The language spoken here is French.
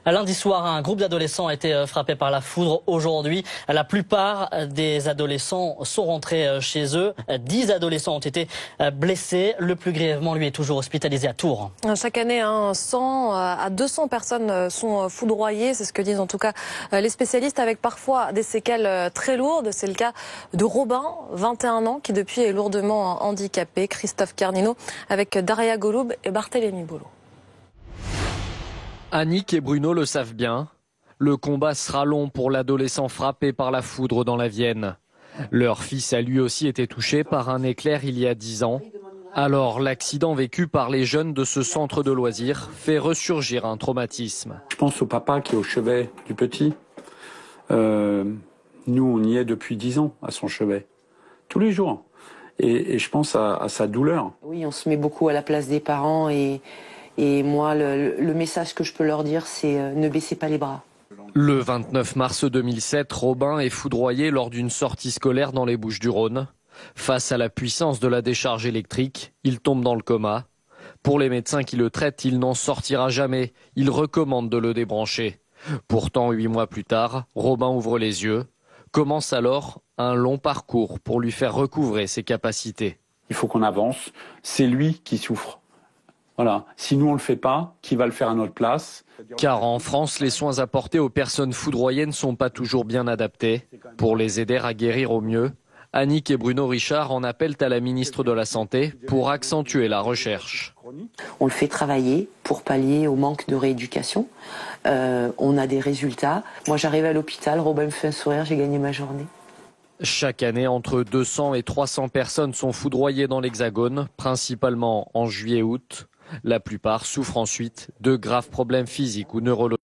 Lundi soir, un groupe d'adolescents a été frappé par la foudre. Aujourd'hui, la plupart des adolescents sont rentrés chez eux. 10 adolescents ont été blessés. Le plus grièvement, lui, est toujours hospitalisé à Tours. Chaque année, 100 à 200 personnes sont foudroyées. C'est ce que disent en tout cas les spécialistes, avec parfois des séquelles très lourdes. C'est le cas de Robin, 21 ans, qui depuis est lourdement handicapé. Christophe Carnino avec Daria Goloub et Barthélémy Bolo. Annick et Bruno le savent bien. Le combat sera long pour l'adolescent frappé par la foudre dans la Vienne. Leur fils a lui aussi été touché par un éclair il y a 10 ans. Alors, l'accident vécu par les jeunes de ce centre de loisirs fait ressurgir un traumatisme. Je pense au papa qui est au chevet du petit. Nous, on y est depuis 10 ans à son chevet, tous les jours. Et je pense à sa douleur. Oui, on se met beaucoup à la place des parents et moi, le message que je peux leur dire, c'est ne baissez pas les bras. Le 29 mars 2007, Robin est foudroyé lors d'une sortie scolaire dans les Bouches-du-Rhône. Face à la puissance de la décharge électrique, il tombe dans le coma. Pour les médecins qui le traitent, il n'en sortira jamais. Ils recommandent de le débrancher. Pourtant, 8 mois plus tard, Robin ouvre les yeux. Commence alors un long parcours pour lui faire recouvrer ses capacités. Il faut qu'on avance. C'est lui qui souffre. Voilà. Si nous on le fait pas, qui va le faire à notre place? Car en France, les soins apportés aux personnes foudroyées ne sont pas toujours bien adaptés. Pour les aider à guérir au mieux, Annick et Bruno Richard en appellent à la ministre de la Santé pour accentuer la recherche. On le fait travailler pour pallier au manque de rééducation. On a des résultats. Moi, j'arrive à l'hôpital, Robin me fait un sourire, j'ai gagné ma journée. Chaque année, entre 200 et 300 personnes sont foudroyées dans l'Hexagone, principalement en juillet-août. La plupart souffrent ensuite de graves problèmes physiques ou neurologiques.